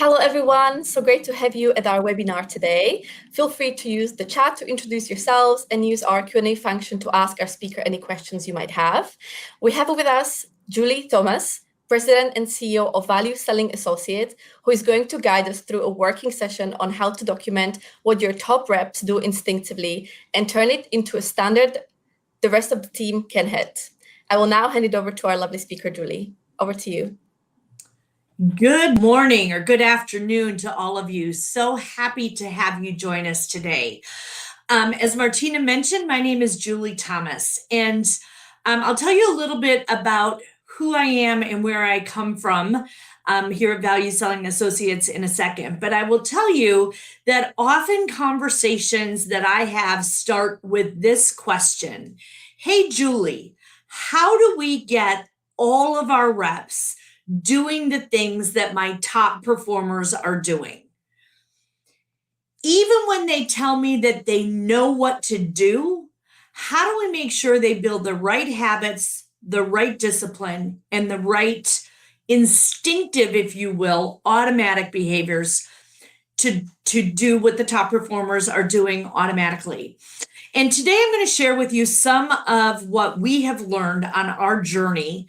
Hello, everyone. So great to have you at our webinar today. Feel free to use the chat to introduce yourselves and use our Q&A function to ask our speaker any questions you might have. We have with us Julie Thomas, President and CEO of ValueSelling Associates, who is going to guide us through a working session on how to document what your top reps do instinctively and turn it into a standard the rest of the team can hit. I will now hand it over to our lovely speaker, Julie. Over to you. Good morning or good afternoon to all of you. So happy to have you join us today. As Martina mentioned, my name is Julie Thomas, and I'll tell you a little bit about who I am and where I come from here at ValueSelling Associates in a second. But I will tell you that often conversations that I have start with this question. Hey, Julie, how do we get all of our reps doing the things that my top performers are doing? Even when they tell me that they know what to do, how do we make sure they build the right habits, the right discipline, and the right instinctive, if you will, automatic behaviors to do what the top performers are doing automatically? And today I'm going to share with you some of what we have learned on our journey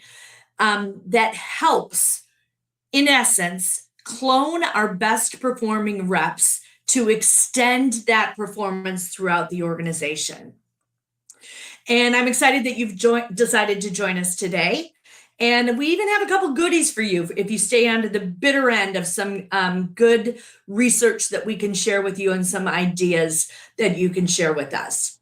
that helps, in essence, clone our best performing reps to extend that performance throughout the organization. And I'm excited that you've decided to join us today. And we even have a couple goodies for you if you stay on to the bitter end of some good research that we can share with you and some ideas that you can share with us.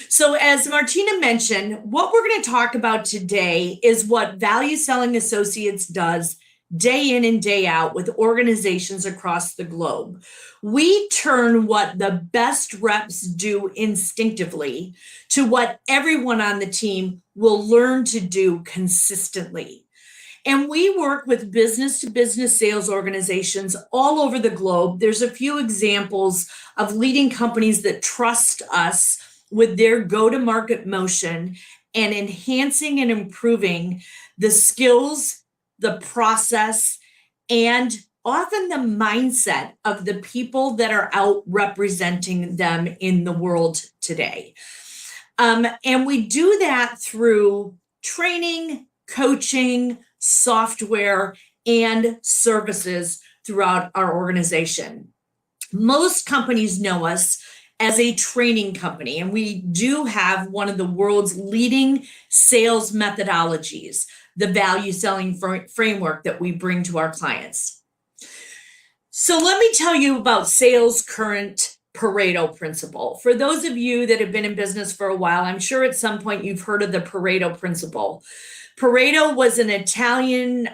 So as Martina mentioned, what we're going to talk about today is what ValueSelling Associates does day in and day out with organizations across the globe. We turn what the best reps do instinctively to what everyone on the team will learn to do consistently. And we work with business-to-business sales organizations all over the globe. There's a few examples of leading companies that trust us with their go-to-market motion and enhancing and improving the skills, the process, and often the mindset of the people that are out representing them in the world today. And we do that through training, coaching, software, and services throughout our organization. Most companies know us as a training company, and we do have one of the world's leading sales methodologies, the value selling framework that we bring to our clients. So let me tell you about sales' current Pareto principle. For those of you that have been in business for a while, I'm sure at some point you've heard of the Pareto principle. Pareto was an Italian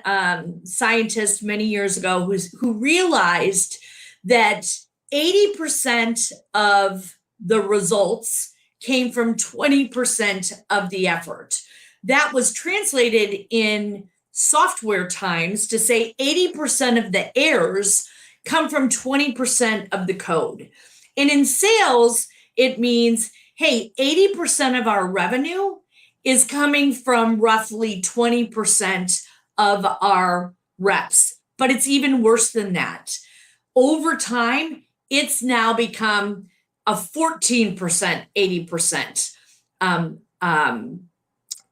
scientist many years ago who realized that 80% of the results came from 20% of the effort. That was translated in software times to say 80% of the errors come from 20% of the code. And in sales, it means, hey, 80% of our revenue is coming from roughly 20% of our reps. But it's even worse than that. Over time, it's now become a 14%, 80%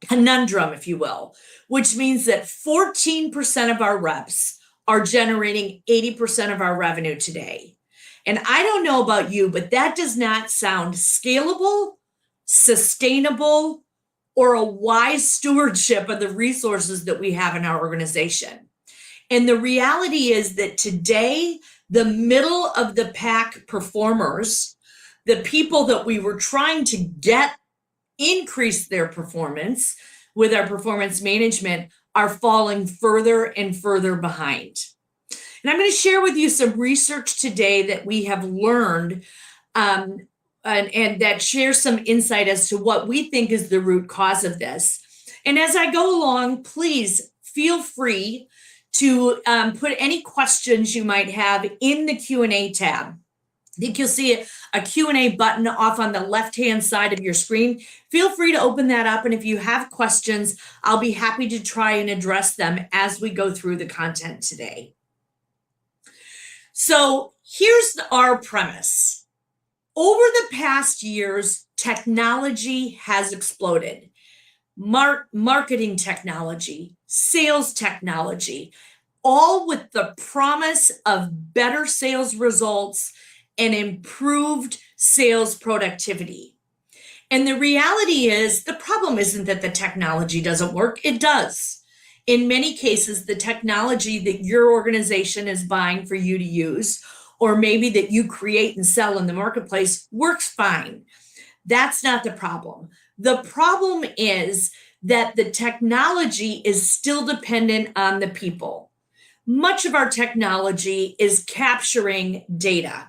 conundrum, if you will, which means that 14% of our reps are generating 80% of our revenue today. And I don't know about you, but that does not sound scalable, sustainable, or a wise stewardship of the resources that we have in our organization. And the reality is that today, the middle of the pack performers, the people that we were trying to get increase their performance with our performance management, are falling further and further behind. And I'm going to share with you some research today that we have learned and that shares some insight as to what we think is the root cause of this. And as I go along, please feel free to put any questions you might have in the Q&A tab. I think you'll see a Q&A button off on the left-hand side of your screen. Feel free to open that up, and if you have questions, I'll be happy to try and address them as we go through the content today. So here's our premise. Over the past years, technology has exploded. Marketing technology, sales technology, all with the promise of better sales results and improved sales productivity. And the reality is, the problem isn't that the technology doesn't work. It does. In many cases, the technology that your organization is buying for you to use, or maybe that you create and sell in the marketplace, works fine. That's not the problem. The problem is that the technology is still dependent on the people. Much of our technology is capturing data.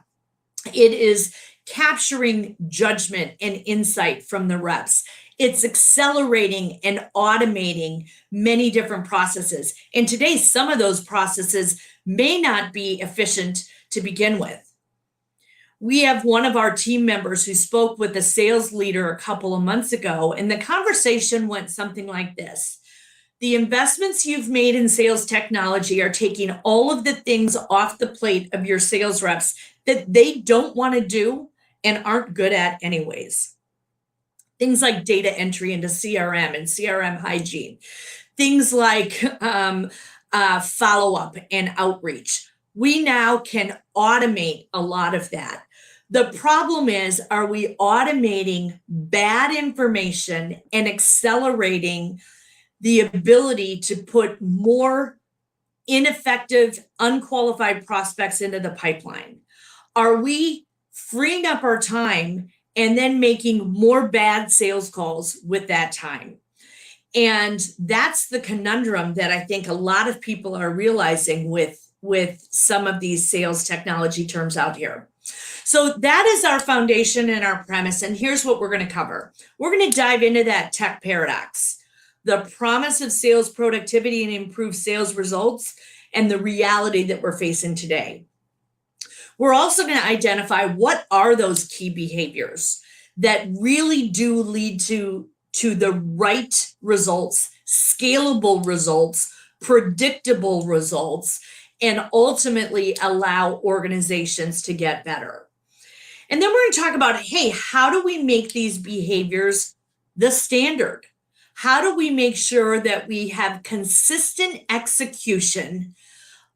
It is capturing judgment and insight from the reps. It's accelerating and automating many different processes. And today, some of those processes may not be efficient to begin with. We have one of our team members who spoke with a sales leader a couple of months ago, and the conversation went something like this. The investments you've made in sales technology are taking all of the things off the plate of your sales reps that they don't want to do and aren't good at anyways. Things like data entry into CRM and CRM hygiene. Things like follow-up and outreach. We now can automate a lot of that. The problem is, are we automating bad information and accelerating the ability to put more ineffective, unqualified prospects into the pipeline? Are we freeing up our time and then making more bad sales calls with that time? And that's the conundrum that I think a lot of people are realizing with some of these sales technology terms out here. So that is our foundation and our premise. And here's what we're going to cover. We're going to dive into that tech paradox, the promise of sales productivity and improved sales results, and the reality that we're facing today. We're also going to identify what are those key behaviors that really do lead to the right results, scalable results, predictable results, and ultimately allow organizations to get better. And then we're going to talk about, hey, how do we make these behaviors the standard? How do we make sure that we have consistent execution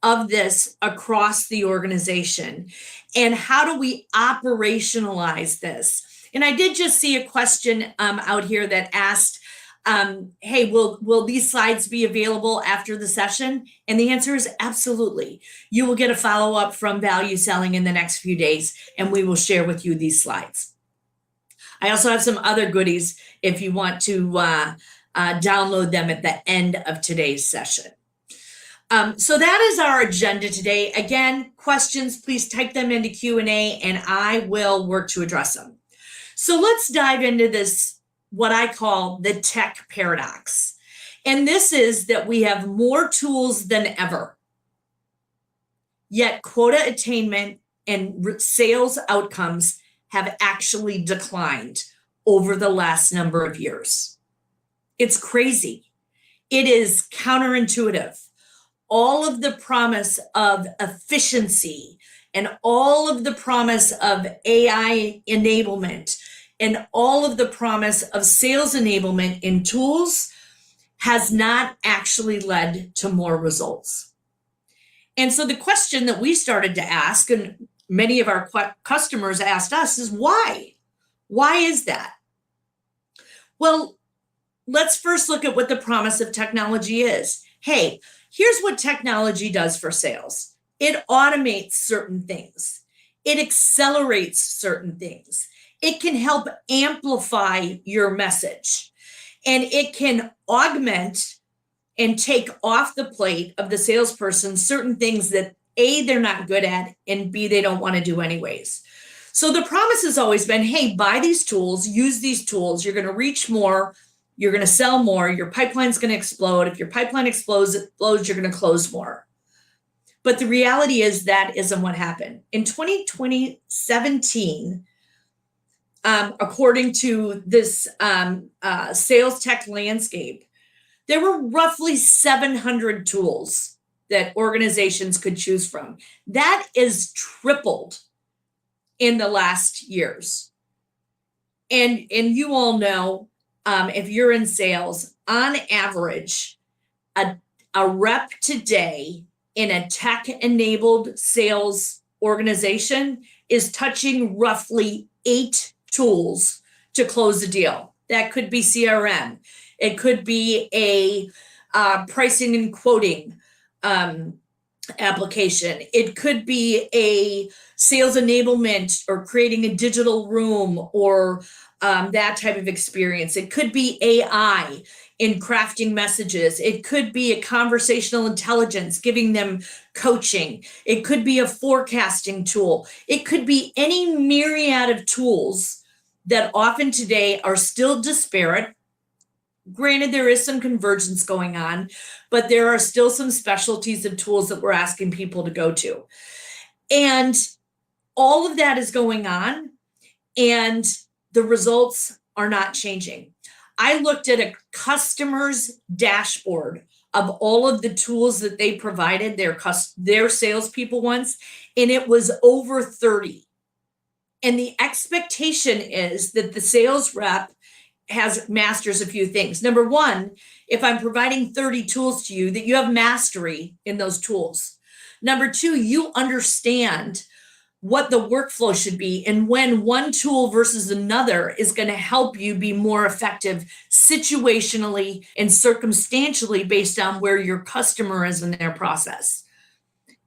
of this across the organization? And how do we operationalize this? And I did just see a question out here that asked, hey, will these slides be available after the session? And the answer is absolutely. You will get a follow-up from Value Selling in the next few days, and we will share with you these slides. I also have some other goodies if you want to download them at the end of today's session. So that is our agenda today. Again, questions, please type them into Q&A and I will work to address them. So let's dive into this, what I call the tech paradox. And this is that we have more tools than ever, yet quota attainment and sales outcomes have actually declined over the last number of years. It's crazy. It is counterintuitive. All of the promise of efficiency and all of the promise of AI enablement and all of the promise of sales enablement in tools has not actually led to more results. And so the question that we started to ask, and many of our customers asked us, is why? Why is that? Well, let's first look at what the promise of technology is. Hey, here's what technology does for sales. It automates certain things. It accelerates certain things. It can help amplify your message. And it can augment and take off the plate of the salesperson certain things that A, they're not good at, and B, they don't want to do anyways. So the promise has always been, hey, buy these tools, use these tools, you're going to reach more, you're going to sell more, your pipeline's going to explode. If your pipeline explodes, you're going to close more. But the reality is that isn't what happened. In 2017, according to this sales tech landscape, there were roughly 700 tools that organizations could choose from. That is tripled in the last years. And you all know, if you're in sales, on average, a rep today in a tech-enabled sales organization is touching roughly 8 tools to close a deal. That could be CRM. It could be a pricing and quoting application. It could be a sales enablement or creating a digital room or that type of experience. It could be AI in crafting messages. It could be a conversational intelligence, giving them coaching. It could be a forecasting tool. It could be any myriad of tools that often today are still disparate. Granted, there is some convergence going on, but there are still some specialties of tools that we're asking people to go to. And all of that is going on, and the results are not changing. I looked at a customer's dashboard of all of the tools that they provided their salespeople once, and it was over 30. And the expectation is that the sales rep masters a few things. Number one, if I'm providing 30 tools to you, that you have mastery in those tools. Number two, you understand what the workflow should be and when one tool versus another is going to help you be more effective situationally and circumstantially based on where your customer is in their process.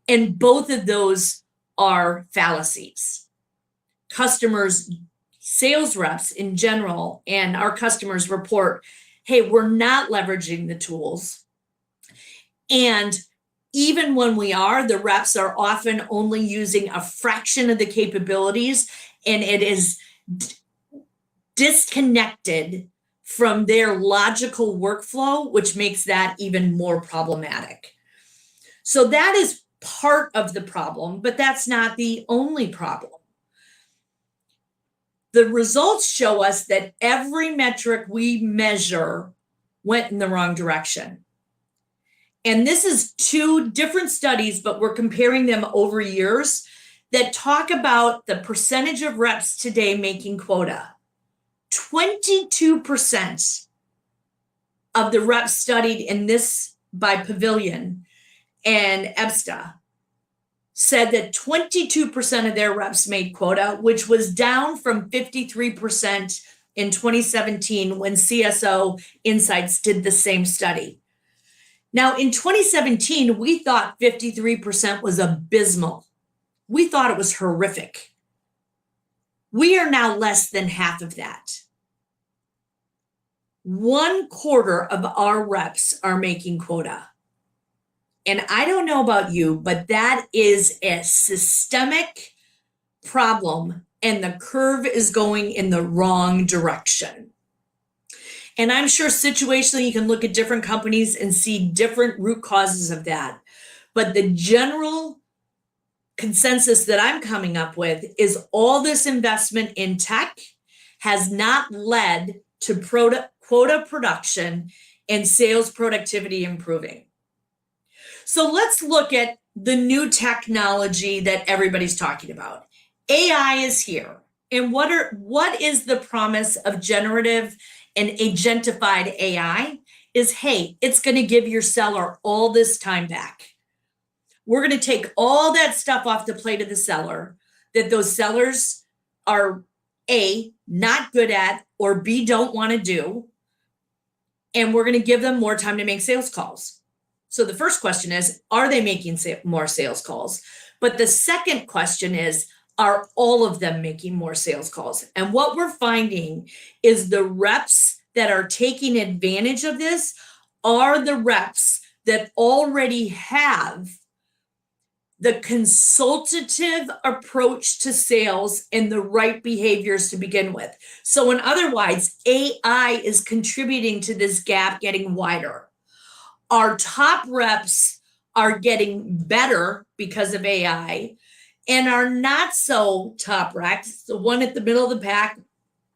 And both of those are fallacies. Customers, sales reps in general, and our customers report, hey, we're not leveraging the tools. And even when we are, the reps are often only using a fraction of the capabilities, and it is disconnected from their logical workflow, which makes that even more problematic. So that is part of the problem, but that's not the only problem. The results show us that every metric we measure went in the wrong direction. And this is 2 different studies, but we're comparing them over years that talk about the percentage of reps today making quota. 22% of the reps studied in this by Pavilion and EBSTA said that 22% of their reps made quota, which was down from 53% in 2017 when CSO Insights did the same study. Now, in 2017, we thought 53% was abysmal. We thought it was horrific. We are now less than half of that. 1/4 of our reps are making quota. And I don't know about you, but that is a systemic problem, and the curve is going in the wrong direction. And I'm sure situationally you can look at different companies and see different root causes of that. But the general consensus that I'm coming up with is all this investment in tech has not led to quota production and sales productivity improving. So let's look at the new technology that everybody's talking about. AI is here. And what is the promise of generative and agentified AI is, hey, it's going to give your seller all this time back. We're going to take all that stuff off the plate of the seller that those sellers are A, not good at, or B, don't want to do. And we're going to give them more time to make sales calls. So the first question is, are they making more sales calls? But the second question is, are all of them making more sales calls? And what we're finding is the reps that are taking advantage of this are the reps that already have the consultative approach to sales and the right behaviors to begin with. So in other words, AI is contributing to this gap getting wider. Our top reps are getting better because of AI, and our not so top reps, the one at the middle of the pack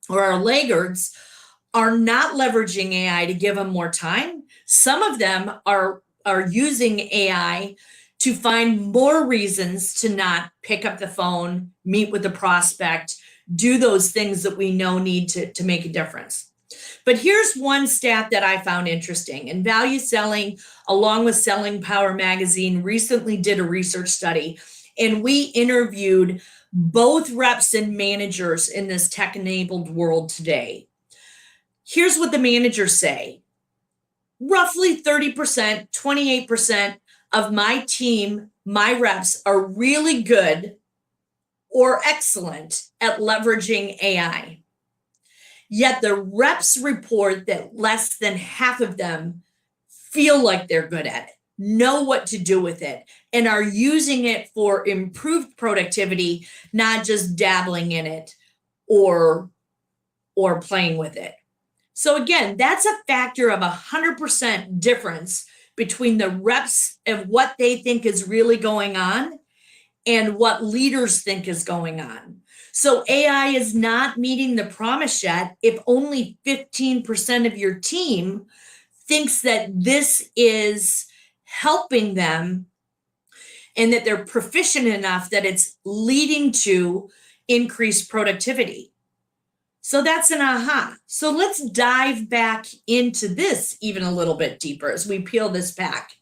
or our laggards, are not leveraging AI to give them more time. Some of them are are using AI to find more reasons to not pick up the phone, meet with the prospect, do those things that we know need to make a difference. But here's one stat that I found interesting. And Value Selling, along with Selling Power Magazine, recently did a research study, and we interviewed both reps and managers in this tech-enabled world today. Here's what the managers say. Roughly 30%, 28% of my team, my reps, are really good or excellent at leveraging AI. Yet the reps report that less than half of them feel like they're good at it, know what to do with it, and are using it for improved productivity, not just dabbling in it or playing with it. So again, that's a factor of 100% difference between the reps of what they think is really going on and what leaders think is going on. So AI is not meeting the promise yet if only 15% of your team thinks that this is helping them and that they're proficient enough that it's leading to increased productivity. So that's an aha. So let's dive back into this even a little bit deeper as we peel this back.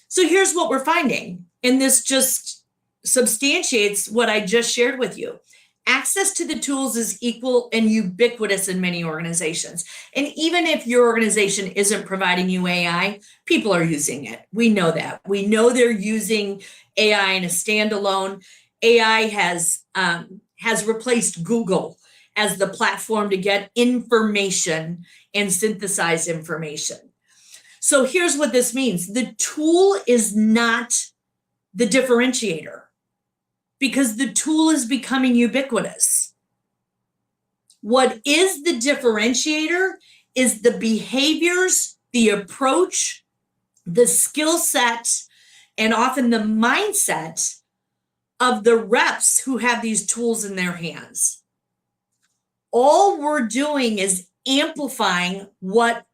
So here's what we're finding, and this just substantiates what I just shared with you. Access to the tools is equal and ubiquitous in many organizations. And even if your organization isn't providing you AI, people are using it. We know that. We know they're using AI in a standalone. AI has replaced Google as the platform to get information and synthesize information. So here's what this means. The tool is not the differentiator, because the tool is becoming ubiquitous. What is the differentiator is the behaviors, the approach, the skill set, and often the mindset of the reps who have these tools in their hands. All we're doing is amplifying what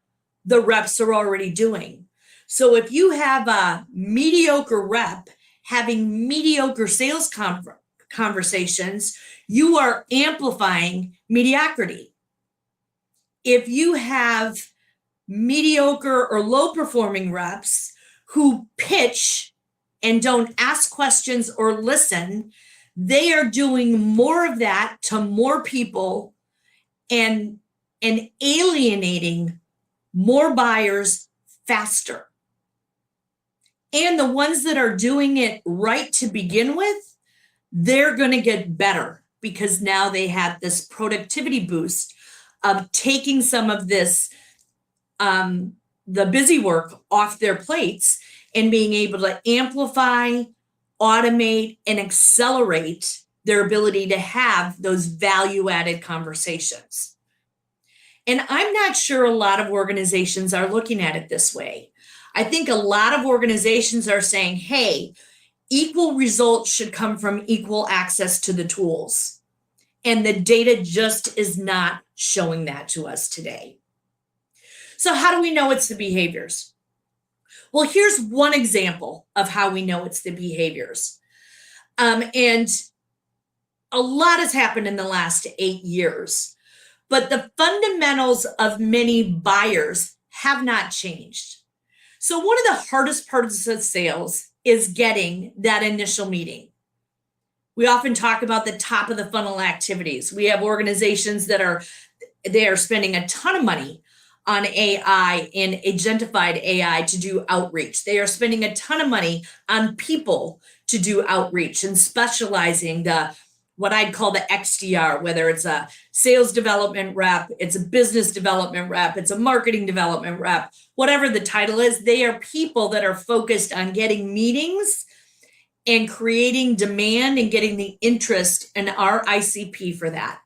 the reps are already doing. So if you have a mediocre rep having mediocre sales conversations, you are amplifying mediocrity. If you have mediocre or low performing reps who pitch and don't ask questions or listen, they are doing more of that to more people and alienating more buyers faster. And the ones that are doing it right to begin with, they're going to get better because now they have this productivity boost of taking some of this, the busy work off their plates and being able to amplify, automate, and accelerate their ability to have those value-added conversations. And I'm not sure a lot of organizations are looking at it this way. I think a lot of organizations are saying, hey, equal results should come from equal access to the tools. And the data just is not showing that to us today. So how do we know it's the behaviors? Well, here's one example of how we know it's the behaviors. And a lot has happened in the last 8 years, but the fundamentals of many buyers have not changed. So one of the hardest parts of sales is getting that initial meeting. We often talk about the top of the funnel activities. We have organizations that are spending a ton of money on AI and agentified AI to do outreach. They are spending a ton of money on people to do outreach and specializing what I'd call the XDR, whether it's a sales development rep, it's a business development rep, it's a marketing development rep, whatever the title is, they are people that are focused on getting meetings and creating demand and getting the interest in our ICP for that.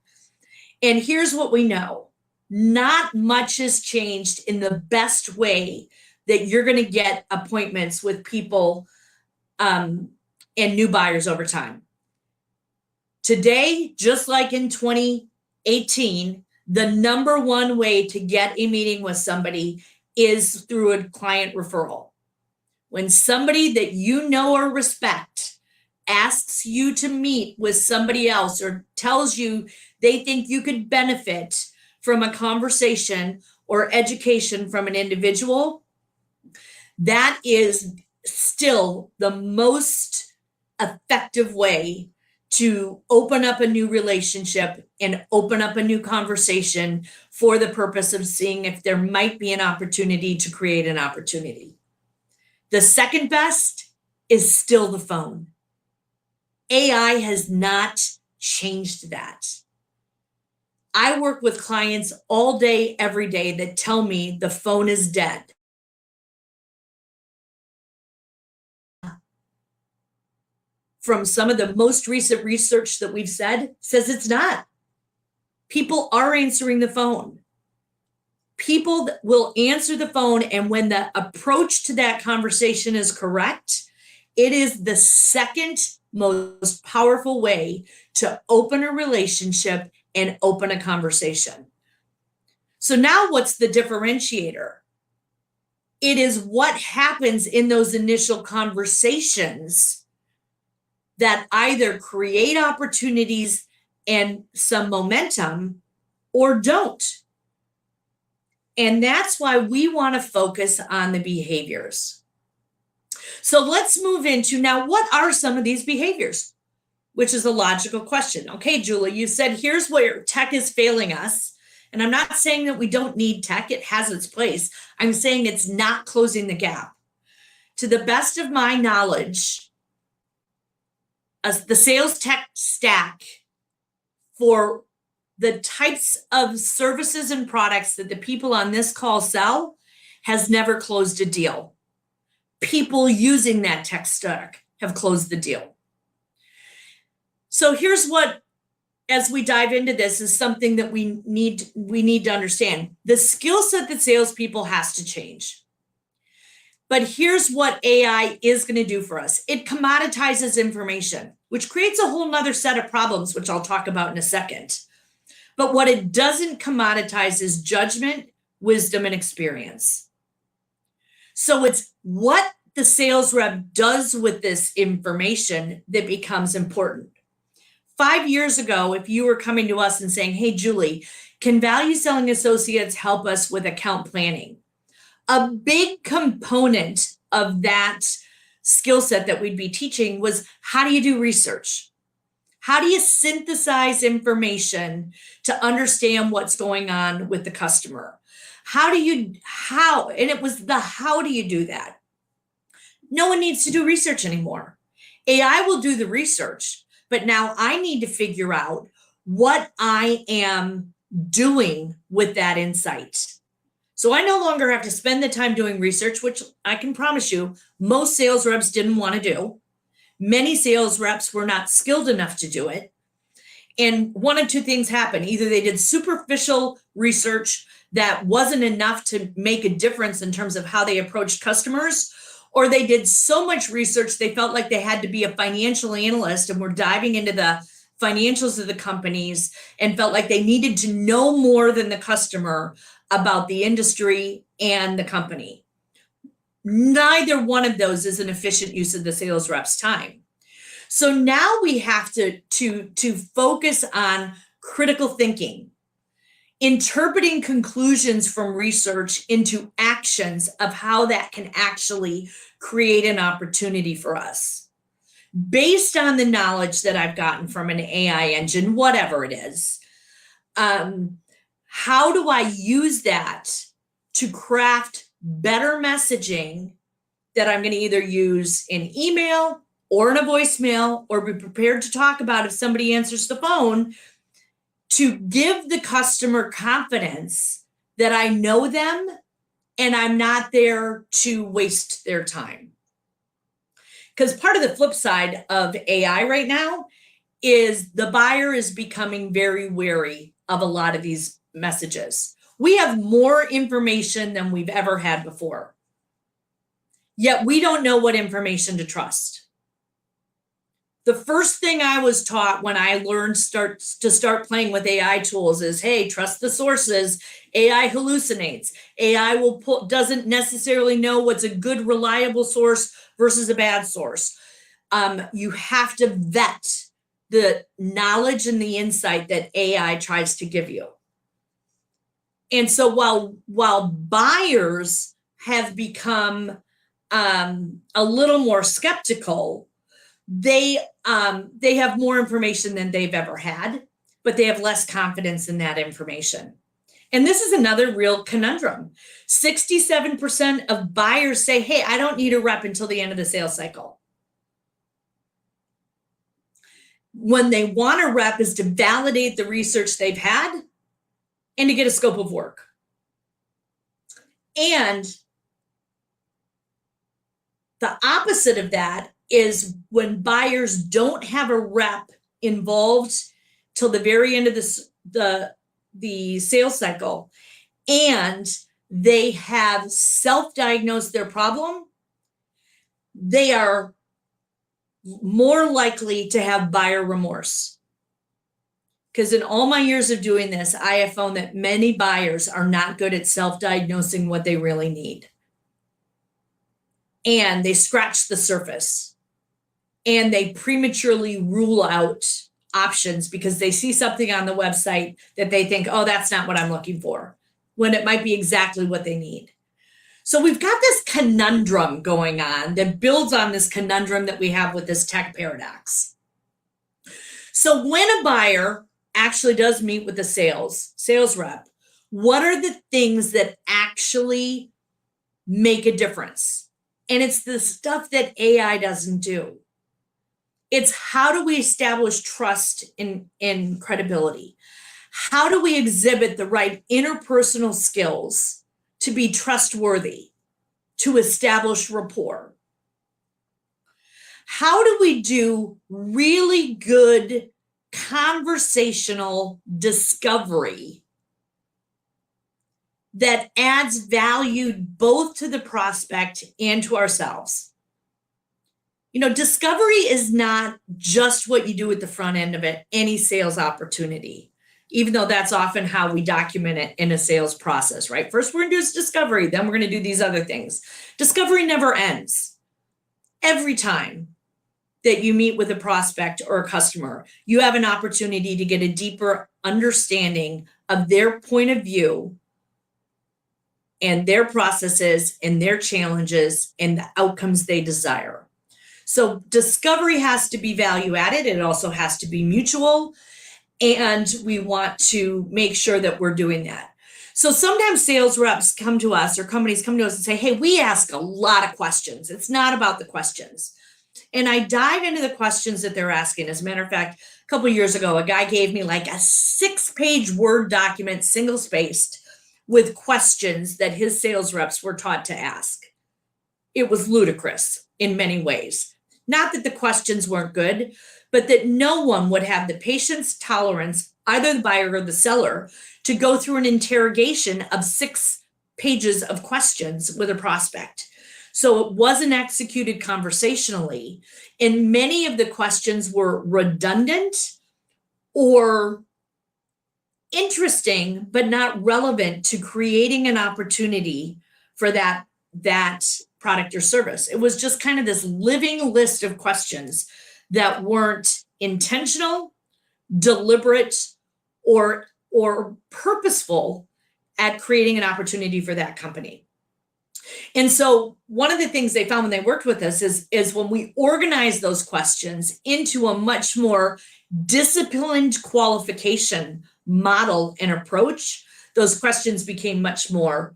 And here's what we know. Not much has changed in the best way that you're going to get appointments with people and new buyers over time. Today, just like in 2018, the number one way to get a meeting with somebody is through a client referral. When somebody that you know or respect asks you to meet with somebody else or tells you they think you could benefit from a conversation or education from an individual, that is still the most effective way to open up a new relationship and open up a new conversation for the purpose of seeing if there might be an opportunity to create an opportunity. The second best is still the phone. AI has not changed that. I work with clients all day, every day that tell me the phone is dead. From some of the most recent research that we've said says it's not. People are answering the phone. People will answer the phone, and when the approach to that conversation is correct, it is the second most powerful way to open a relationship and open a conversation. So now what's the differentiator? It is what happens in those initial conversations that either create opportunities and some momentum or don't. And that's why we want to focus on the behaviors. So let's move into now, what are some of these behaviors? Which is a logical question. Okay, Julie, you said here's where tech is failing us. And I'm not saying that we don't need tech. It has its place. I'm saying it's not closing the gap. To the best of my knowledge, the sales tech stack for the types of services and products that the people on this call sell has never closed a deal. People using that tech stack have closed the deal. So here's what, as we dive into this, is something that we need to understand. The skill set that salespeople has to change. But here's what AI is going to do for us. It commoditizes information, which creates a whole nother set of problems, which I'll talk about in a second. But what it doesn't commoditize is judgment, wisdom, and experience. So it's what the sales rep does with this information that becomes important. 5 years ago, if you were coming to us and saying, hey, Julie, can ValueSelling Associates help us with account planning? A big component of that skill set that we'd be teaching was, how do you do research? How do you synthesize information to understand what's going on with the customer? And it was the how do you do that? No one needs to do research anymore. AI will do the research, but now I need to figure out what I am doing with that insight. So I no longer have to spend the time doing research, which I can promise you, most sales reps didn't want to do. Many sales reps were not skilled enough to do it. And one of two things happened. Either they did superficial research that wasn't enough to make a difference in terms of how they approached customers, or they did so much research they felt like they had to be a financial analyst and were diving into the financials of the companies and felt like they needed to know more than the customer about the industry and the company. Neither one of those is an efficient use of the sales rep's time. So now we have to focus on critical thinking, interpreting conclusions from research into actions of how that can actually create an opportunity for us. Based on the knowledge that I've gotten from an AI engine, whatever it is, how do I use that to craft better messaging that I'm going to either use in email or in a voicemail or be prepared to talk about if somebody answers the phone, to give the customer confidence that I know them and I'm not there to waste their time. Because part of the flip side of AI right now is the buyer is becoming very wary of a lot of these messages. We have more information than we've ever had before. Yet we don't know what information to trust. The first thing I was taught when I learned to start playing with AI tools is, hey, trust the sources. AI hallucinates. AI doesn't necessarily know what's a good, reliable source versus a bad source. You have to vet the knowledge and the insight that AI tries to give you. And so while buyers have become a little more skeptical, they have more information than they've ever had, but they have less confidence in that information. And this is another real conundrum. 67% of buyers say, hey, I don't need a rep until the end of the sales cycle. When they want a rep is to validate the research they've had and to get a scope of work. And the opposite of that is when buyers don't have a rep involved till the very end of the sales cycle, and they have self-diagnosed their problem, they are more likely to have buyer remorse. Because in all my years of doing this, I have found that many buyers are not good at self-diagnosing what they really need. And they scratch the surface. And they prematurely rule out options because they see something on the website that they think, oh, that's not what I'm looking for, when it might be exactly what they need. So we've got this conundrum going on that builds on this conundrum that we have with this tech paradox. So when a buyer actually does meet with the sales rep, what are the things that actually make a difference? And it's the stuff that AI doesn't do. It's how do we establish trust and credibility? How do we exhibit the right interpersonal skills to be trustworthy, to establish rapport? How do we do really good conversational discovery that adds value both to the prospect and to ourselves? You know, discovery is not just what you do at the front end of it, any sales opportunity, even though that's often how we document it in a sales process, right? First, we're going to do discovery, then we're going to do these other things. Discovery never ends. Every time that you meet with a prospect or a customer, you have an opportunity to get a deeper understanding of their point of view and their processes and their challenges and the outcomes they desire. So discovery has to be value added. It also has to be mutual. And we want to make sure that we're doing that. So sometimes sales reps come to us or companies come to us and say, hey, we ask a lot of questions. It's not about the questions. And I dive into the questions that they're asking. As a matter of fact, a couple of years ago, a guy gave me like a 6-page Word document, single-spaced, with questions that his sales reps were taught to ask. It was ludicrous in many ways. Not that the questions weren't good, but that no one would have the patience, tolerance, either the buyer or the seller, to go through an interrogation of 6 pages of questions with a prospect. So it wasn't executed conversationally, and many of the questions were redundant or interesting, but not relevant to creating an opportunity for that product or service. It was just kind of this living list of questions that weren't intentional, deliberate, or purposeful at creating an opportunity for that company. And so one of the things they found when they worked with us is when we organize those questions into a much more disciplined qualification model and approach, those questions became much more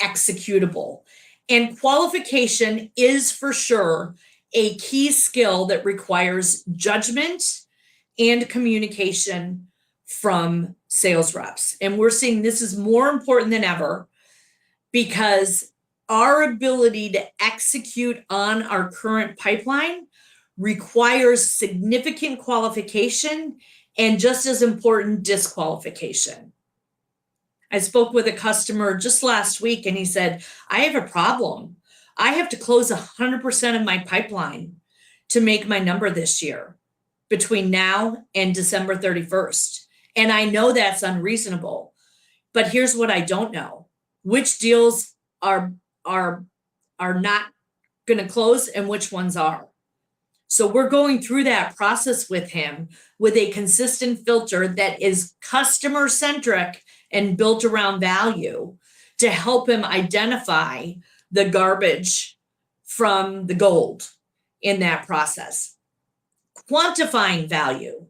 executable. And qualification is for sure a key skill that requires judgment and communication from sales reps. And we're seeing this is more important than ever because our ability to execute on our current pipeline requires significant qualification and, just as important, disqualification. I spoke with a customer just last week and he said, I have a problem. I have to close 100% of my pipeline to make my number this year between now and December 31st. And I know that's unreasonable, but here's what I don't know. Which deals are not going to close and which ones are. So we're going through that process with him with a consistent filter that is customer centric and built around value to help him identify the garbage from the gold in that process. Quantifying value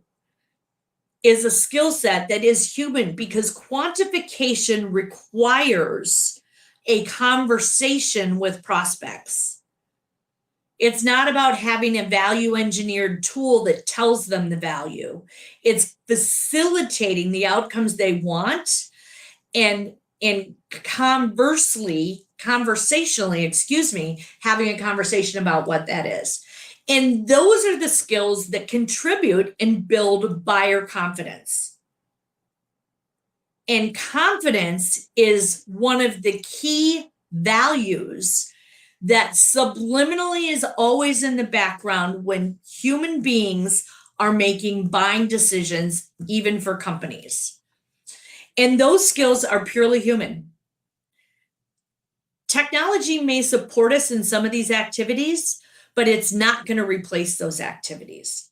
is a skill set that is human because quantification requires a conversation with prospects. It's not about having a value engineered tool that tells them the value. It's facilitating the outcomes they want and conversationally, having a conversation about what that is. And those are the skills that contribute and build buyer confidence. And confidence is one of the key values that subliminally is always in the background when human beings are making buying decisions, even for companies. And those skills are purely human. Technology may support us in some of these activities, but it's not going to replace those activities.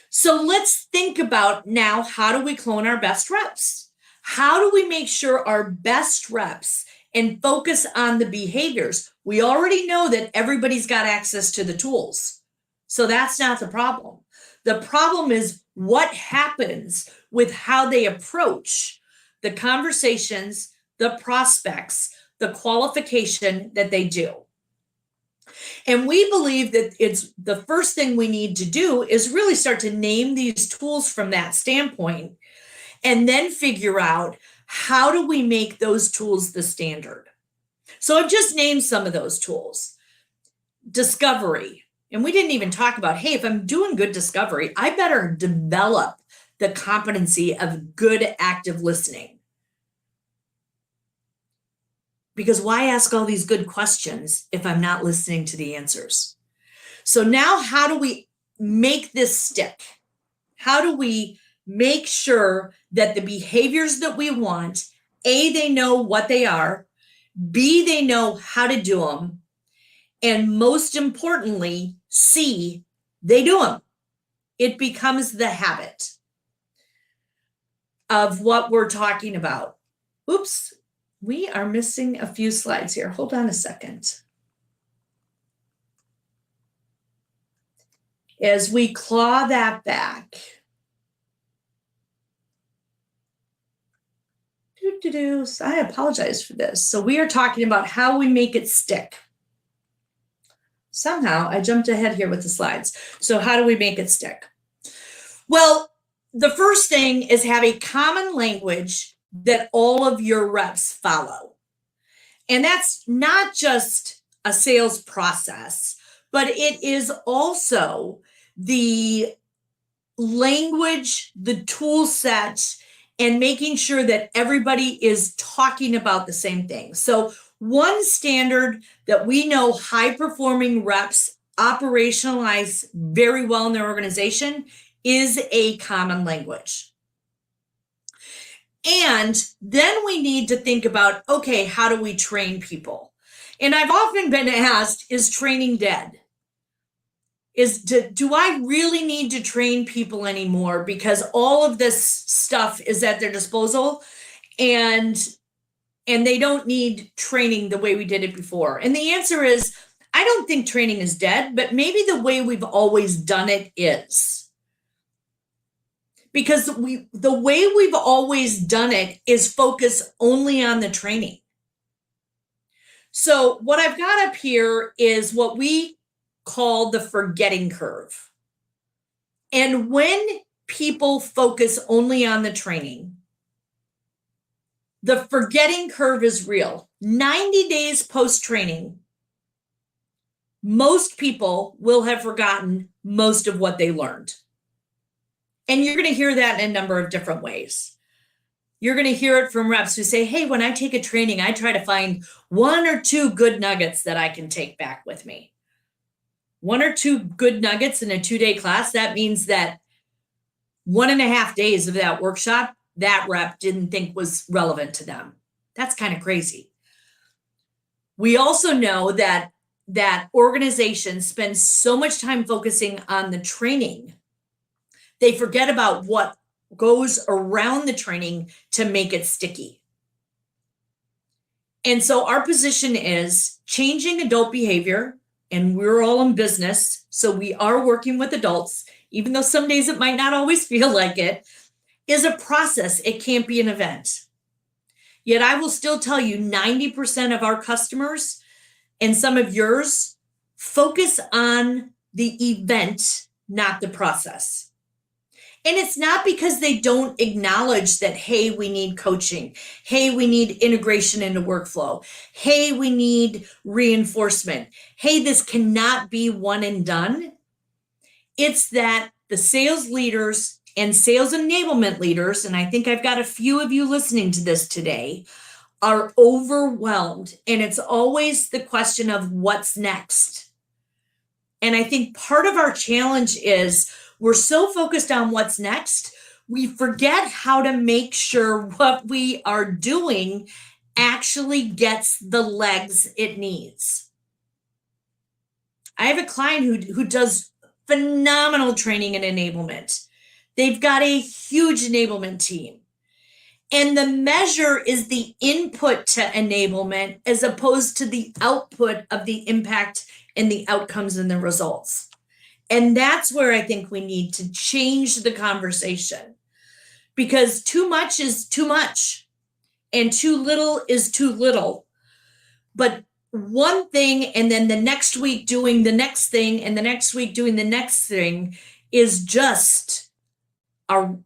So let's think about now, how do we clone our best reps? How do we make sure our best reps and focus on the behaviors? We already know that everybody's got access to the tools. So that's not the problem. The problem is what happens with how they approach the conversations, the prospects, the qualification that they do. And we believe that it's the first thing we need to do is really start to name these tools from that standpoint, and then figure out how do we make those tools the standard. So I've just named some of those tools. Discovery. And we didn't even talk about, hey, if I'm doing good discovery, I better develop the competency of good active listening. Because why ask all these good questions if I'm not listening to the answers? So now how do we make this stick? How do we make sure that the behaviors that we want, A, they know what they are, B, they know how to do them, and most importantly, C, they do them. It becomes the habit of what we're talking about. Oops, we are missing a few slides here. Hold on a second. As we claw that back. I apologize for this. So we are talking about how we make it stick. Somehow I jumped ahead here with the slides. So how do we make it stick? Well, the first thing is have a common language that all of your reps follow. And that's not just a sales process, but it is also the language, the tool set, and making sure that everybody is talking about the same thing. So one standard that we know high-performing reps operationalize very well in their organization is a common language. And then we need to think about, okay, how do we train people? And I've often been asked, is training dead? Do I really need to train people anymore because all of this stuff is at their disposal and they don't need training the way we did it before? And the answer is, I don't think training is dead, but maybe the way we've always done it is. Because the way we've always done it is focus only on the training. So what I've got up here is what we call the forgetting curve. And when people focus only on the training, the forgetting curve is real. 90 days post-training, most people will have forgotten most of what they learned. And you're going to hear that in a number of different ways. You're going to hear it from reps who say, hey, when I take a training, I try to find one or two good nuggets that I can take back with me. 1 or 2 good nuggets in a 2-day class, that means that 1.5 days of that workshop, that rep didn't think was relevant to them. That's kind of crazy. We also know that organizations spend so much time focusing on the training, they forget about what goes around the training to make it sticky. And so our position is changing adult behavior, and we're all in business, so we are working with adults, even though some days it might not always feel like it, is a process. It can't be an event. Yet I will still tell you 90% of our customers and some of yours focus on the event, not the process. And it's not because they don't acknowledge that, hey, we need coaching. Hey, we need integration into workflow. Hey, we need reinforcement. Hey, this cannot be one and done. It's that the sales leaders and sales enablement leaders, and I think I've got a few of you listening to this today, are overwhelmed. And it's always the question of what's next. And I think part of our challenge is we're so focused on what's next, we forget how to make sure what we are doing actually gets the legs it needs. I have a client who does phenomenal training and enablement. They've got a huge enablement team. And the measure is the input to enablement as opposed to the output of the impact and the outcomes and the results. And that's where I think we need to change the conversation, because too much is too much and too little is too little. But one thing and then the next week doing the next thing and the next week doing the next thing is just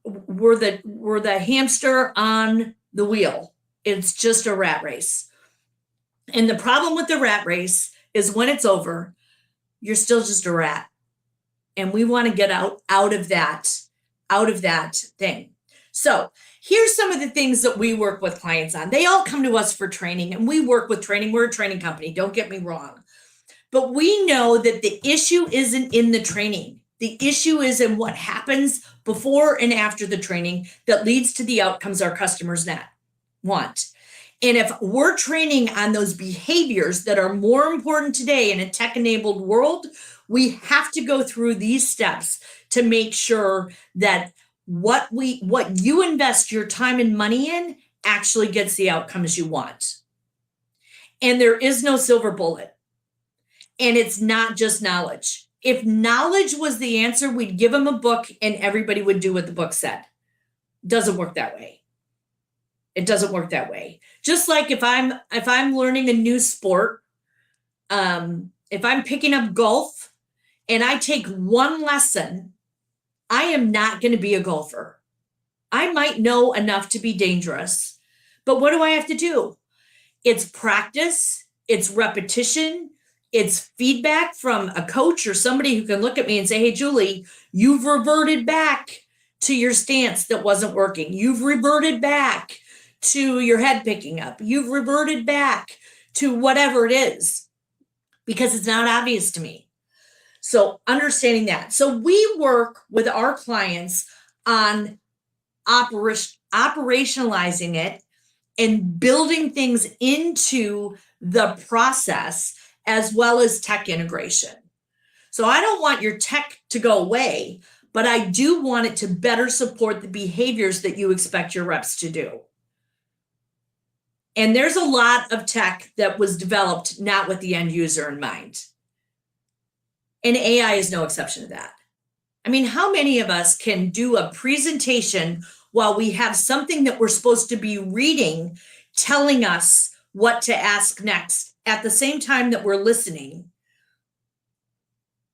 we're the hamster on the wheel. It's just a rat race. And the problem with the rat race is when it's over, you're still just a rat. And we want to get out of that thing. So here's some of the things that we work with clients on. They all come to us for training, and we work with training. We're a training company, don't get me wrong. But we know that the issue isn't in the training. The issue is in what happens before and after the training that leads to the outcomes our customers want. And if we're training on those behaviors that are more important today in a tech-enabled world, we have to go through these steps to make sure that what you invest your time and money in actually gets the outcomes you want. And there is no silver bullet. And it's not just knowledge. If knowledge was the answer, we'd give them a book and everybody would do what the book said. It doesn't work that way. It doesn't work that way. Just like if I'm learning a new sport, if I'm picking up golf and I take one lesson, I am not going to be a golfer. I might know enough to be dangerous, but what do I have to do? It's practice, it's repetition, it's feedback from a coach or somebody who can look at me and say, hey, Julie, you've reverted back to your stance that wasn't working. You've reverted back to your head picking up. You've reverted back to whatever it is because it's not obvious to me. So understanding that. So we work with our clients on operationalizing it and building things into the process as well as tech integration. So I don't want your tech to go away, but I do want it to better support the behaviors that you expect your reps to do. And there's a lot of tech that was developed not with the end user in mind. And AI is no exception to that. I mean, how many of us can do a presentation while we have something that we're supposed to be reading telling us what to ask next at the same time that we're listening?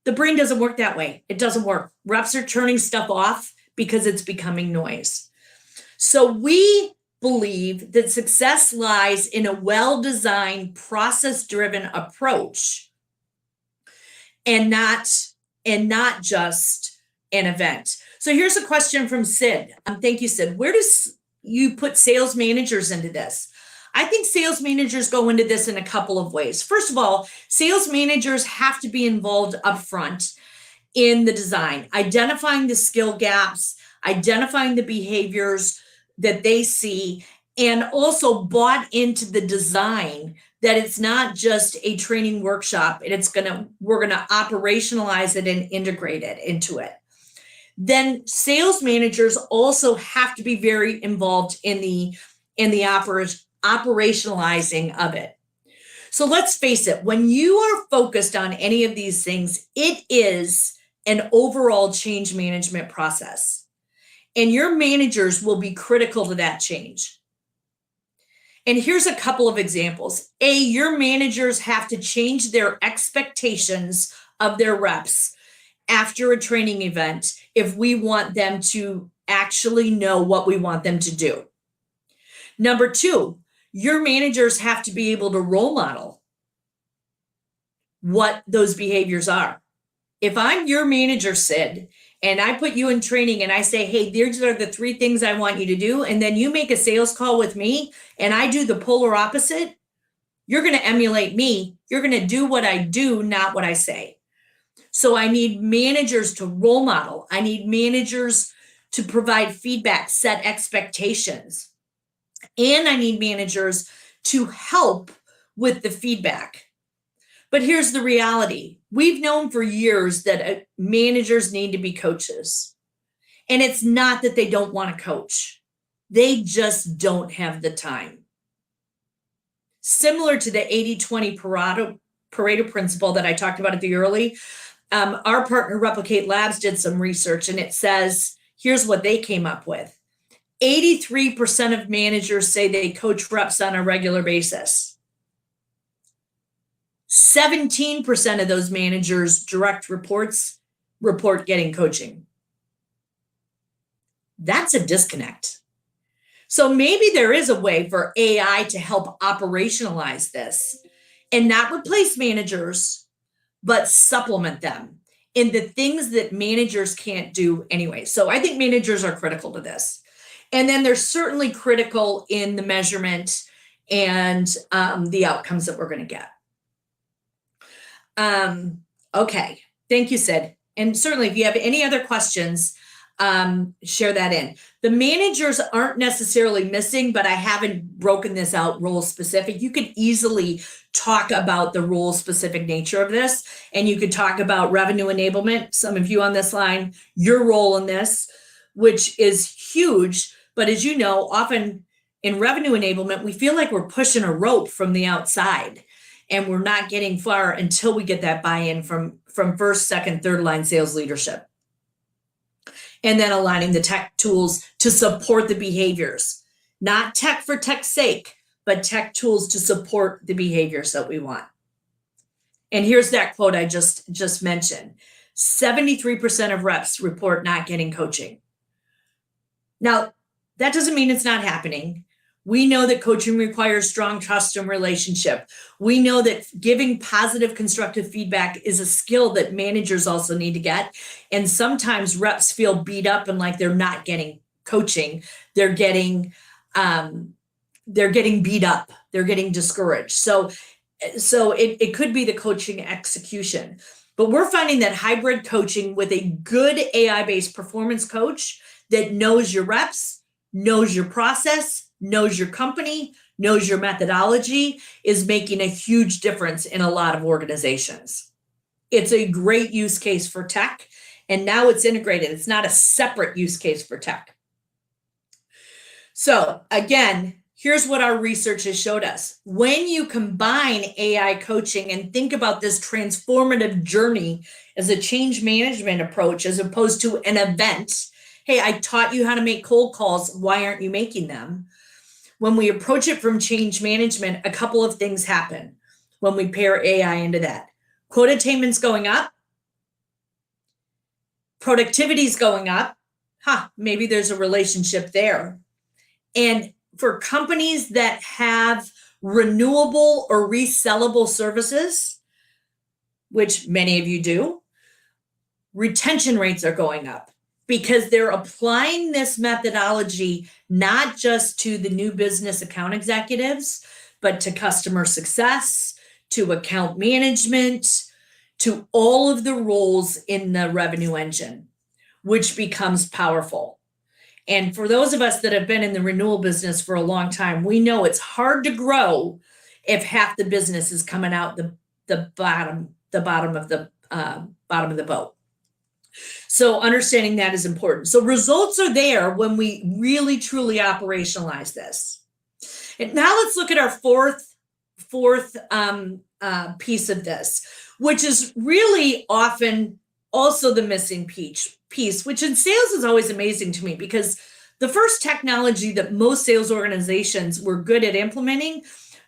The brain doesn't work that way. It doesn't work. Reps are turning stuff off because it's becoming noise. So we believe that success lies in a well-designed, process-driven approach and not just an event. So here's a question from Sid. Thank you, Sid. Where do you put sales managers into this? I think sales managers go into this in a couple of ways. First of all, sales managers have to be involved upfront in the design, identifying the skill gaps, identifying the behaviors that they see, and also bought into the design that it's not just a training workshop, and we're gonna operationalize it and integrate it into it. Then sales managers also have to be very involved in the operationalizing of it. So let's face it, when you are focused on any of these things, it is an overall change management process. And your managers will be critical to that change. And here's a couple of examples. Your managers have to change their expectations of their reps after a training event if we want them to actually know what we want them to do. Number two, your managers have to be able to role model what those behaviors are. If I'm your manager, Sid, and I put you in training and I say, hey, these are the 3 things I want you to do, and then you make a sales call with me and I do the polar opposite, you're going to emulate me. You're going to do what I do, not what I say. So I need managers to role model. I need managers to provide feedback, set expectations. And I need managers to help with the feedback. But here's the reality. We've known for years that managers need to be coaches. And it's not that they don't want to coach. They just don't have the time. Similar to the 80-20 Pareto principle that I talked about at the early, our partner Replicate Labs did some research, and it says, here's what they came up with. 83% of managers say they coach reps on a regular basis. 17% of those managers direct report getting coaching. That's a disconnect. So maybe there is a way for AI to help operationalize this and not replace managers, but supplement them in the things that managers can't do anyway. So I think managers are critical to this. And then they're certainly critical in the measurement and the outcomes that we're going to get. Okay, thank you, Sid. And certainly if you have any other questions, share that in. The managers aren't necessarily missing, but I haven't broken this out role specific. You could easily talk about the role specific nature of this, and you could talk about revenue enablement. Some of you on this line, your role in this, which is huge. But as you know, often in revenue enablement, we feel like we're pushing a rope from the outside and we're not getting far until we get that buy-in from first, second, third line sales leadership. And then aligning the tech tools to support the behaviors, not tech for tech's sake, but tech tools to support the behaviors that we want. And here's that quote I just mentioned. 73% of reps report not getting coaching. Now, that doesn't mean it's not happening. We know that coaching requires strong trust and relationship. We know that giving positive, constructive feedback is a skill that managers also need to get. And sometimes reps feel beat up and like they're not getting coaching. They're getting beat up. They're getting discouraged. So it could be the coaching execution. But we're finding that hybrid coaching with a good AI-based performance coach that knows your reps, knows your process, knows your company, knows your methodology, is making a huge difference in a lot of organizations. It's a great use case for tech, and now it's integrated. It's not a separate use case for tech. So again, here's what our research has showed us. When you combine AI coaching and think about this transformative journey as a change management approach, as opposed to an event, hey, I taught you how to make cold calls. Why aren't you making them? When we approach it from change management, a couple of things happen when we pair AI into that. Quota attainment's going up. Productivity's going up. Maybe there's a relationship there. And for companies that have renewable or resellable services, which many of you do, retention rates are going up because they're applying this methodology not just to the new business account executives, but to customer success, to account management, to all of the roles in the revenue engine, which becomes powerful. And for those of us that have been in the renewal business for a long time, we know it's hard to grow if half the business is coming out the bottom of the boat. So understanding that is important. So results are there when we really truly operationalize this. And now let's look at our fourth piece of this, which is really often also the missing piece, which in sales is always amazing to me, because the first technology that most sales organizations were good at implementing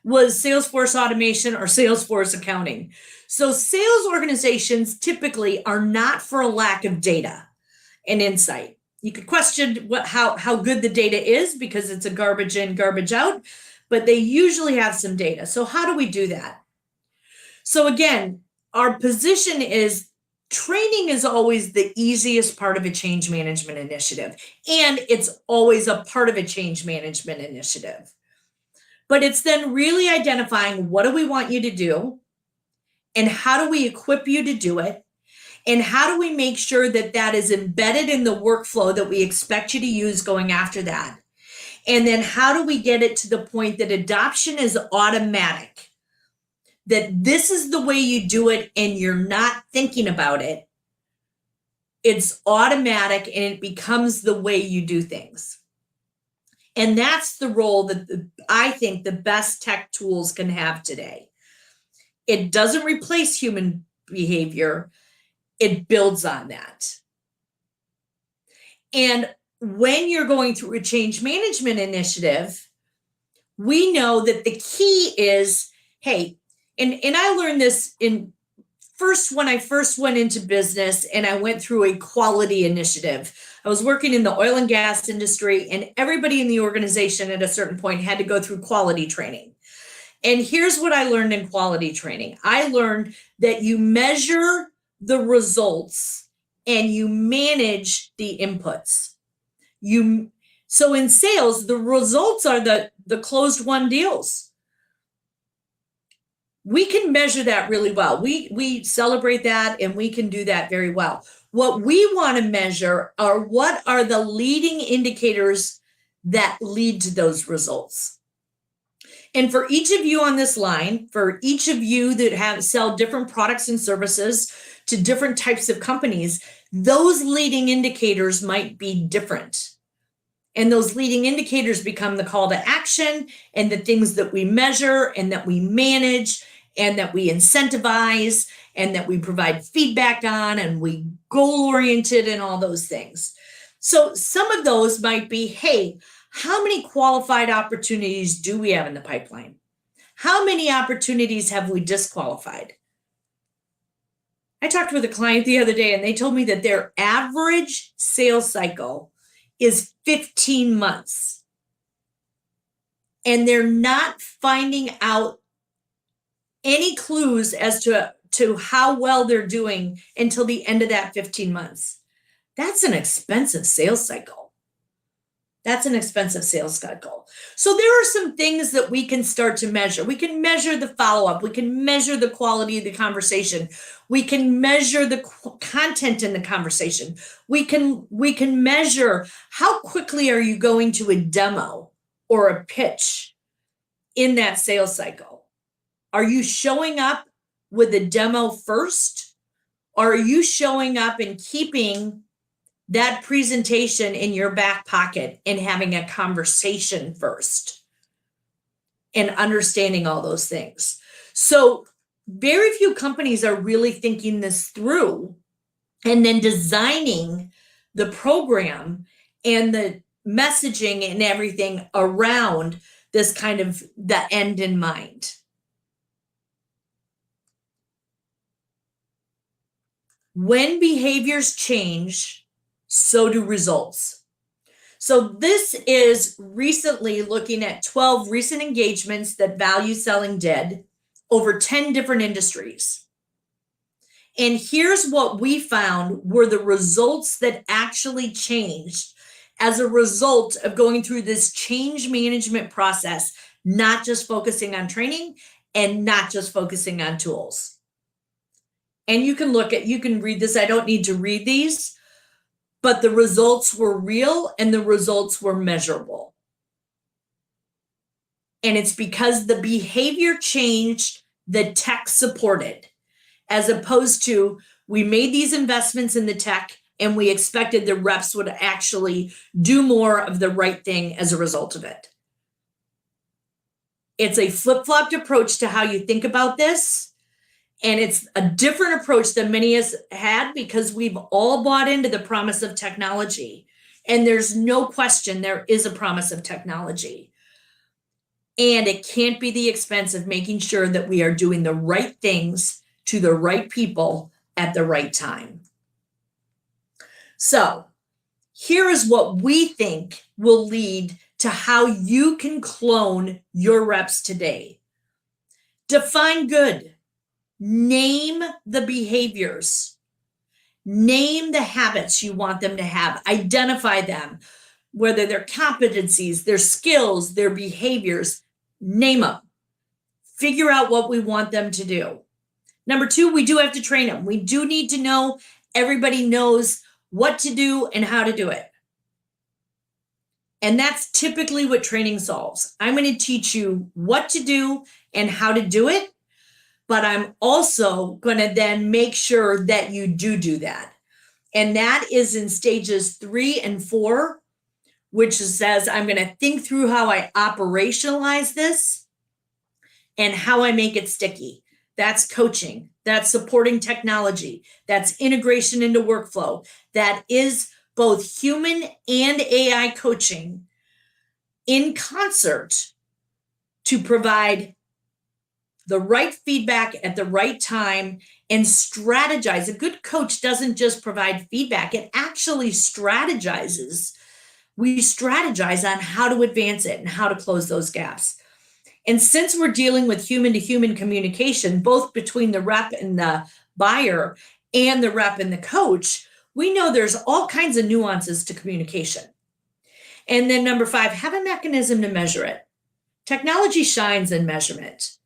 was Salesforce automation or Salesforce accounting. So sales organizations typically are not for a lack of data and insight. You could question how good the data is, because it's a garbage in, garbage out, but they usually have some data. So how do we do that? So again, our position is training is always the easiest part of a change management initiative, and it's always a part of a change management initiative. But it's then really identifying, what do we want you to do, and how do we equip you to do it, and how do we make sure that that is embedded in the workflow that we expect you to use going after that. And then how do we get it to the point that adoption is automatic, that this is the way you do it and you're not thinking about it. It's automatic and it becomes the way you do things. And that's the role that I think the best tech tools can have today. It doesn't replace human behavior. It builds on that. And when you're going through a change management initiative, we know that the key is, hey, and I learned this when I first went into business and I went through a quality initiative. I was working in the oil and gas industry, and everybody in the organization at a certain point had to go through quality training. And here's what I learned in quality training. I learned that you measure the results and you manage the inputs. So in sales, the results are the closed won deals. We can measure that really well. We celebrate that, and we can do that very well. What we want to measure are, what are the leading indicators that lead to those results. And for each of you on this line, for each of you that sell different products and services to different types of companies, those leading indicators might be different. And those leading indicators become the call to action and the things that we measure and that we manage and that we incentivize and that we provide feedback on, and we goal-oriented and all those things. So some of those might be, hey, how many qualified opportunities do we have in the pipeline? How many opportunities have we disqualified? I talked with a client the other day, and they told me that their average sales cycle is 15 months. And they're not finding out any clues as to how well they're doing until the end of that 15 months. That's an expensive sales cycle. That's an expensive sales cycle. So there are some things that we can start to measure. We can measure the follow-up. We can measure the quality of the conversation. We can measure the content in the conversation. We can measure how quickly are you going to a demo or a pitch in that sales cycle. Are you showing up with a demo first? Or are you showing up and keeping that presentation in your back pocket and having a conversation first and understanding all those things? So very few companies are really thinking this through and then designing the program and the messaging and everything around this kind of the end in mind. When behaviors change, so do results. So this is recently looking at 12 recent engagements that ValueSelling did over 10 different industries. And here's what we found were the results that actually changed as a result of going through this change management process, not just focusing on training and not just focusing on tools. And you can read this. I don't need to read these, but the results were real and the results were measurable. And it's because the behavior changed, the tech supported, as opposed to we made these investments in the tech and we expected the reps would actually do more of the right thing as a result of it. It's a flip-flopped approach to how you think about this. And it's a different approach than many of us had because we've all bought into the promise of technology. And there's no question there is a promise of technology. And it can't be the expense of making sure that we are doing the right things to the right people at the right time. So here is what we think will lead to how you can clone your reps today. Define good. Name the behaviors. Name the habits you want them to have. Identify them, whether they're competencies, their skills, their behaviors. Name them. Figure out what we want them to do. Number 2, we do have to train them. We do need to know everybody knows what to do and how to do it. And that's typically what training solves. I'm going to teach you what to do and how to do it. But I'm also going to then make sure that you do that. And that is in stages 3 and 4, which says I'm going to think through how I operationalize this and how I make it sticky. That's coaching. That's supporting technology. That's integration into workflow. That is both human and AI coaching in concert to provide the right feedback at the right time and strategize. A good coach doesn't just provide feedback, it actually strategizes. We strategize on how to advance it and how to close those gaps. And since we're dealing with human to human communication, both between the rep and the buyer and the rep and the coach, we know there's all kinds of nuances to communication. And then number 5, have a mechanism to measure it. Technology shines in measurement.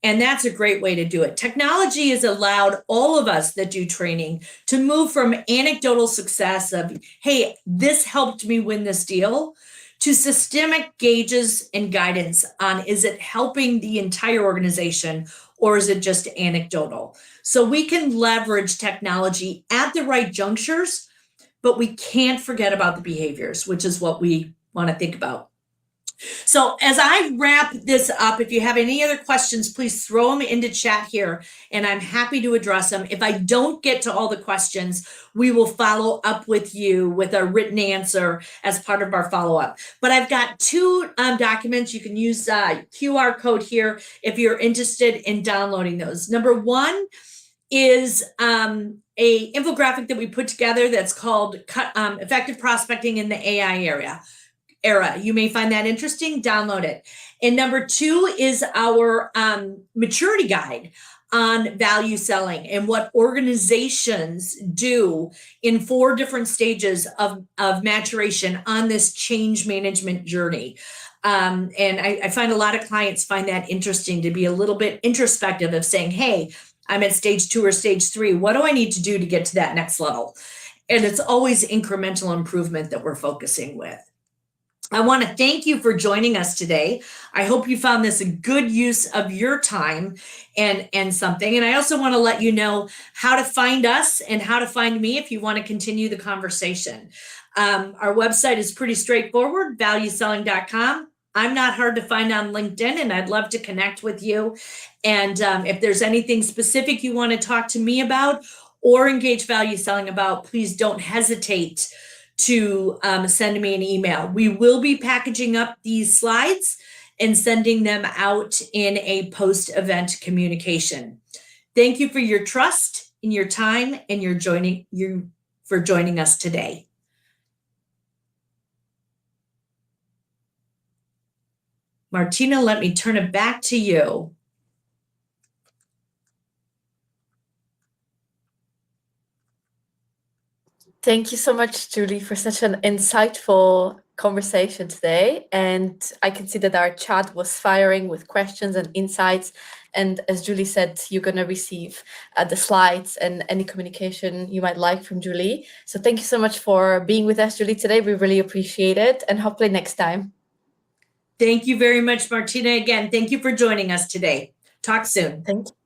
And that's a great way to do it. Technology has allowed all of us that do training to move from anecdotal success of, hey, this helped me win this deal, to systemic gauges and guidance on, is it helping the entire organization or is it just anecdotal? So we can leverage technology at the right junctures, but we can't forget about the behaviors, which is what we want to think about. So as I wrap this up, if you have any other questions, please throw them into chat here, and I'm happy to address them. If I don't get to all the questions, we will follow up with you with a written answer as part of our follow-up. But I've got 2 documents. You can use QR code here if you're interested in downloading those. Number 1 is a infographic that we put together that's called Effective Prospecting in the AI Era. You may find that interesting. Download it. And number 2 is our maturity guide on value selling and what organizations do in 4 different stages of maturation on this change management journey. And I find a lot of clients find that interesting, to be a little bit introspective of saying, hey, I'm at stage 2 or stage 3. What do I need to do to get to that next level? And it's always incremental improvement that we're focusing with. I want to thank you for joining us today. I hope you found this a good use of your time and something. And I also want to let you know how to find us and how to find me if you want to continue the conversation. Our website is pretty straightforward, valueselling.com. I'm not hard to find on LinkedIn, and I'd love to connect with you. And if there's anything specific you want to talk to me about or engage Value Selling about, please don't hesitate to send me an email. We will be packaging up these slides and sending them out in a post-event communication. Thank you for your trust and your time and for joining us today. Martina, let me turn it back to you. Thank you so much, Julie, for such an insightful conversation today. And I can see that our chat was firing with questions and insights. And as Julie said, you're going to receive the slides and any communication you might like from Julie. So thank you so much for being with us, Julie, today. We really appreciate it. And hopefully next time. Thank you very much, Martina. Again, thank you for joining us today. Talk soon. Thank you.